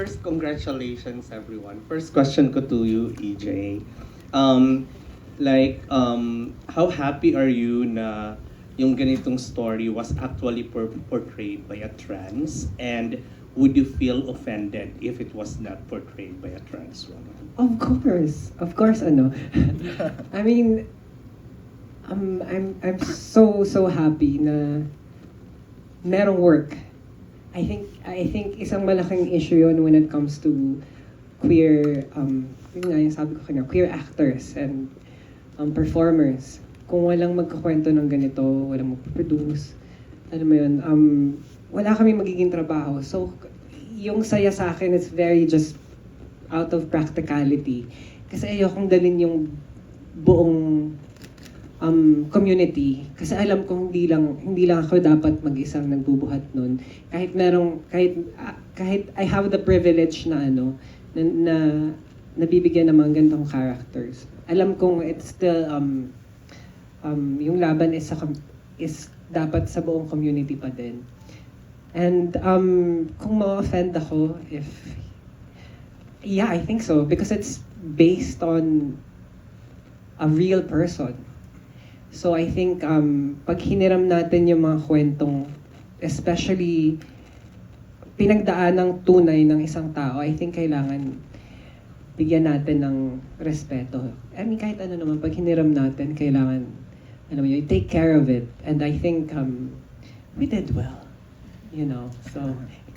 First, congratulations everyone. First question ko to you, EJ. Um, how happy are you na yung ganitong story was actually portrayed by a trans? And would you feel offended if it was not portrayed by a trans woman? Of course, ano. I mean, I'm so happy na merong work. I think isang malaking issue yun when it comes to queer, yun nga yung sabi ko kanina, queer actors and performers. Kung walang magkakwento ng ganito, walang magproduce, alam mo yun, wala kami magiging trabaho. So, yung saya sa akin is very just out of practicality. Kasi ayokong dalhin yung buong community. Kasi alam ko hindi lang ako dapat mag-isang nagbubuhat nun. Kahit I have the privilege na na nabibigyan ng mga ganitong characters. Alam kong it's still yung laban is dapat sa buong community pa din. And kung ma-offend ako, yeah, I think so because it's based on a real person. So I think pag hiniram natin yung mga kwentong, especially pinagdaan ng tunay ng isang tao, I think kailangan bigyan natin ng respeto. I mean, kahit ano naman, pag hiniram natin, kailangan, alam mo yun, take care of it. And I think we did well. You know, so,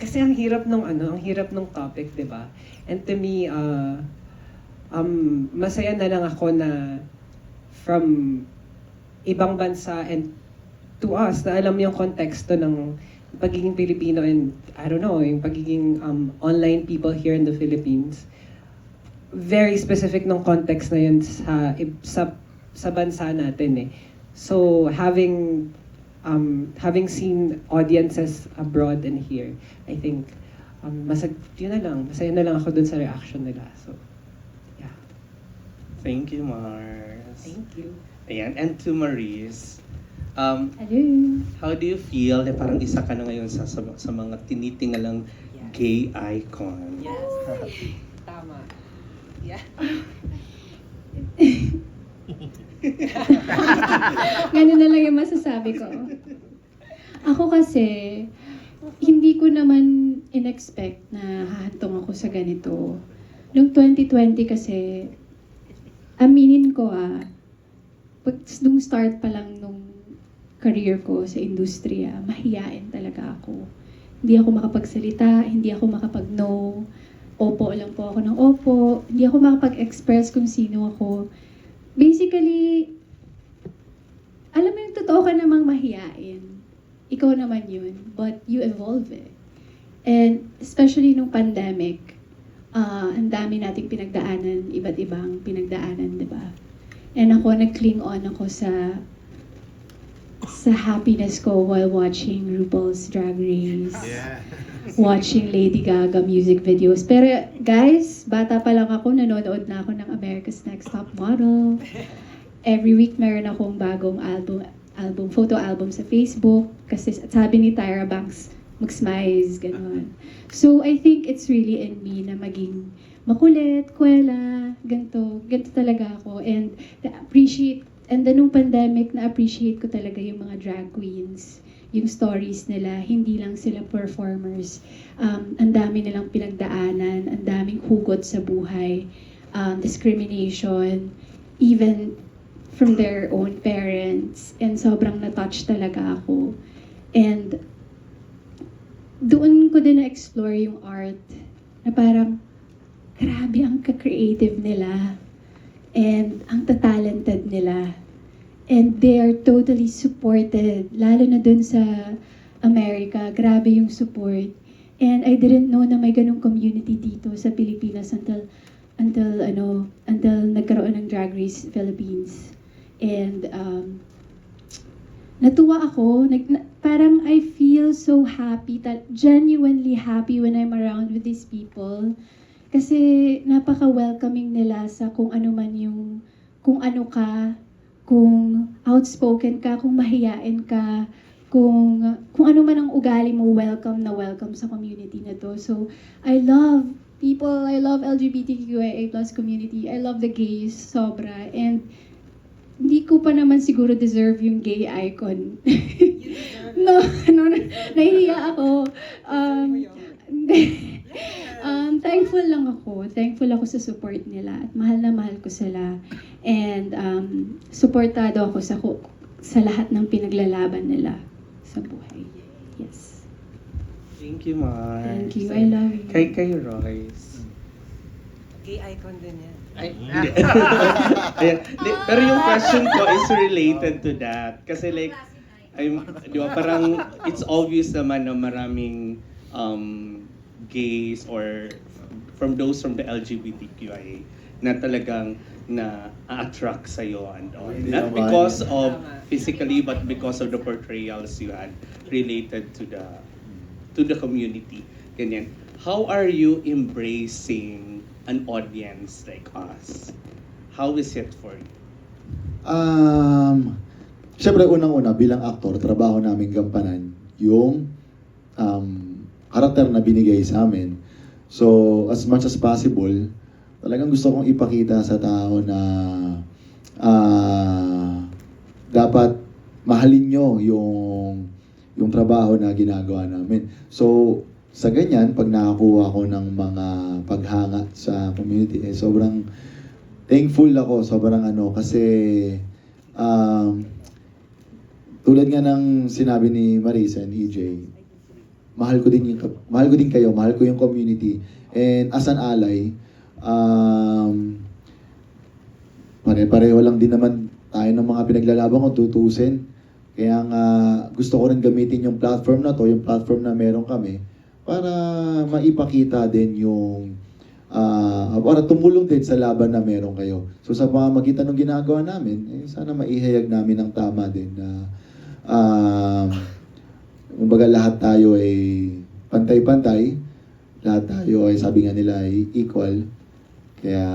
kasi ang hirap ng topic, di ba? And to me, masaya na lang ako na from ibang bansa and to us na alam yung konteksto ng pagiging Pilipino and I don't know, yung pagiging online people here in the Philippines. Very specific ng context na yun sa bansa natin eh. So having seen audiences abroad and here, I think masaya na lang ako dun sa reaction nila. So yeah. Thank you, Mars. Thank you. Ayan, and to Maurice, Hello. how do you feel na parang isa ka na ngayon sa mga tinitingalang gay icon? Yes. Tama. Yeah. Ganun na lang yung masasabi ko. Ako kasi, hindi ko naman in-expect na hahantong ako sa ganito. Noong 2020 kasi, aminin ko nung start pa lang nung career ko sa industriya, mahiyain talaga ako. Hindi ako makapagsalita, hindi ako makapag-no. Opo lang po ako ng opo. Hindi ako makapag-express kung sino ako. Basically, alam mo yung totoo ka namang mahiyain. Ikaw naman yun, but you evolve eh. And especially nung pandemic, ang dami nating pinagdaanan, iba't ibang pinagdaanan, di ba? And ako, nag-cling on ako sa happiness ko while watching RuPaul's Drag Race. Yeah. Watching Lady Gaga music videos. Pero guys, bata pa lang ako, nanonood na ako ng America's Next Top Model. Every week meron akong bagong photo album sa Facebook. Kasi sabi ni Tyra Banks, mag-smize, gano'n. So I think it's really in me na maging makulit, kwela, ganito talaga ako. And nung pandemic, na-appreciate ko talaga yung mga drag queens, yung stories nila, hindi lang sila performers. Ang dami nilang pinagdaanan, ang daming hugot sa buhay, discrimination, even from their own parents. And sobrang na-touch talaga ako. And doon ko din na-explore yung art na parang grabe ang ka-creative nila and ang ta-talented nila. And they are totally supported. Lalo na dun sa America, grabe yung support. And I didn't know na may ganung community dito sa Pilipinas until nagkaroon ng Drag Race Philippines. And natuwa ako, parang I feel so happy, genuinely happy when I'm around with these people. Kasi napaka-welcoming nila sa kung ano ka, kung outspoken ka, kung mahiyain ka, kung ano man ang ugali mo, welcome na welcome sa community na to. So, I love people, I love LGBTQIA+ community, I love the gays, sobra. And hindi ko pa naman siguro deserve yung gay icon. no, nahihiya ako. Thankful lang ako. Thankful ako sa support nila at mahal na mahal ko sila. And supportado ako sa lahat ng pinaglalaban nila sa buhay. Yes. Thank you, Mars. Thank you. I love you. Kay Royce. Gay icon din yan. Ay, hindi. Ayan. Pero yung question ko is related to that. Kasi like, di ba, parang it's obvious naman na maraming gays or from those from the LGBTQIA na talagang na-attract sa'yo and all. Hindi Not naman. because of physically, but because of the portrayals you had related to the community. Ganyan. How are you embracing an audience like us? How is it for you? Siyempre, unang-una, bilang aktor, trabaho namin gampanan yung karakter na binigay sa amin. So, as much as possible, talagang gusto kong ipakita sa tao na dapat mahalin nyo yung trabaho na ginagawa namin. So, sa ganyan, pag nakakuha ko ng mga paghanga sa community, sobrang thankful ako, sobrang kasi tulad nga ng sinabi ni Marisa and EJ, mahal ko din kayo, mahal ko yung community. And as an ally, pare-pareho lang din naman tayo ng mga pinaglalaban kung tutusin. Kaya nga gusto ko rin gamitin yung platform na to, yung platform na meron kami, para maipakita din yung para tumulong din sa laban na meron kayo. So sa pamamagitan ng ginagawa namin, sana maihayag namin ang tama din na kumbaga lahat tayo ay pantay-pantay, lahat tayo ay sabi nga nila ay equal. Kaya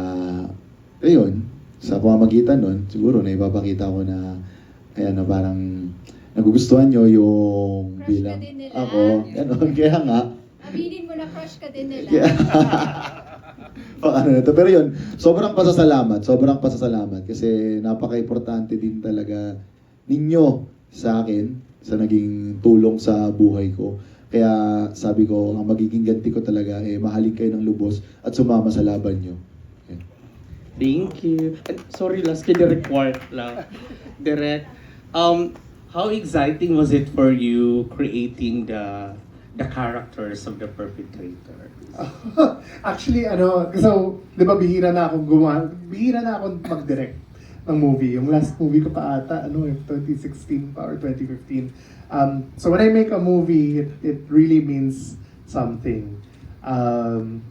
ayun, sa pamamagitan nun, siguro na ipapakita ko na kaya na parang nagugustuhan nyo yung Crush bilang ka din nila. ako. Ganon, kaya nga. Aminin mo na crush ka din nila. Yeah. Ano na to. Pero yun, sobrang pasasalamat kasi napaka-importante din talaga ninyo sa akin sa naging tulong sa buhay ko. Kaya sabi ko, ang magiging ganti ko talaga mahalin kayo ng lubos at sumama sa laban nyo. Yeah. Thank you. And sorry, last kay report lang. Direct. How exciting was it for you creating the characters of the perpetrators? Actually, so, di ba bihira na akong mag-direct ng movie. Yung last movie ko pa ata, 2016 pa or 2015. So when I make a movie, it really means something.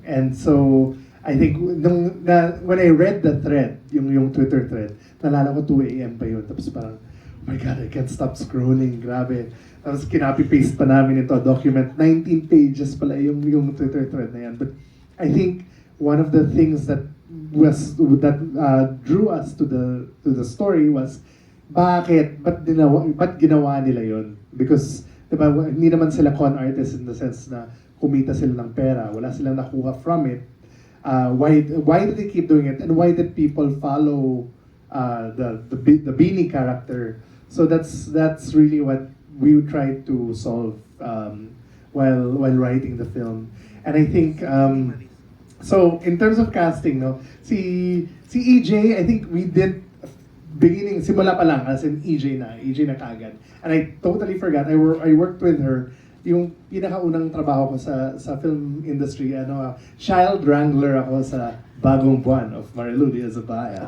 And so, I think, when I read the thread, yung Twitter thread, nalala ko 2 a.m. pa yun. Tapos parang, oh my God, I can't stop scrolling. Grabe. Tapos kinopy-paste pa namin ito, document. 19 pages pala yung Twitter thread na yan. But I think one of the things that drew us to the story was, ba't ginawa nila yun? Because, diba, hindi naman sila con artists in the sense na kumita sila ng pera. Wala silang nakuha from it. Why did they keep doing it? And why did people follow the Beanie character? So that's really what we tried to solve while writing the film. And I think so in terms of casting, si EJ, I think we did simula pa lang as in EJ na kaagad. And I totally forgot. I worked with her. Yung pinakaunang trabaho ko sa film industry, child wrangler ako sa Bagong Buwan of Marilu de Azabaya.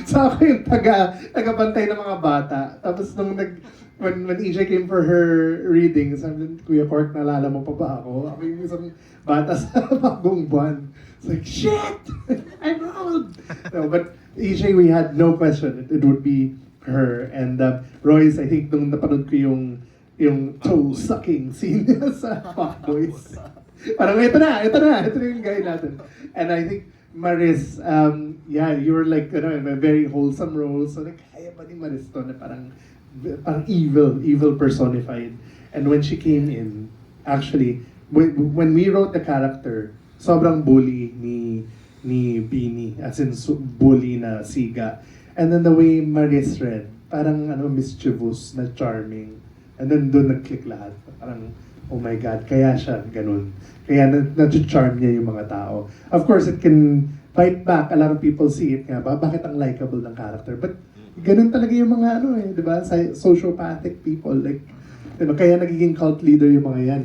So ako yung tagabantay ng mga bata. Tapos when EJ came for her reading, sabi, Kuya Cork, naalala mo pa ba ako? Ako yung isang bata sa Bagong Buwan. It's like, shit! I'm old! No, but EJ, we had no question. It would be her. And Royce, I think nung napanood ko yung toe-sucking scene niya sa Fuckboys. Parang ito na yung guy natin. And I think Maris, you were like, in a very wholesome role. So, kaya ba ni Maris to na parang parang evil personified. And when she came in, actually, when we wrote the character, sobrang bully ni Beanie, as in bully na siga. And then the way Maris read, parang mischievous na charming. And then doon nag-click lahat. Parang, oh my God, kaya siya ganun. Kaya na-charm niya yung mga tao. Of course, it can fight back. A lot of people see it nga ba? Bakit ang likable ng character? But ganun talaga yung mga di ba? Sociopathic people. Like, di ba? Kaya nagiging cult leader yung mga yan.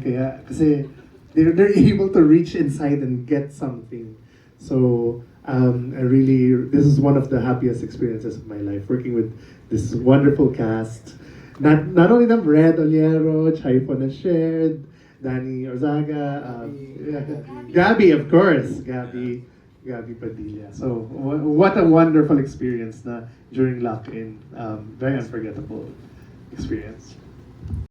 Kasi they're able to reach inside and get something. So, this is one of the happiest experiences of my life, working with this wonderful cast. Not only them, Red Oliero, Chai Ponashed, Danny Orzaga, Gabby, of course, Gabby Padilla. So, what a wonderful experience na during lock-in. Very unforgettable experience.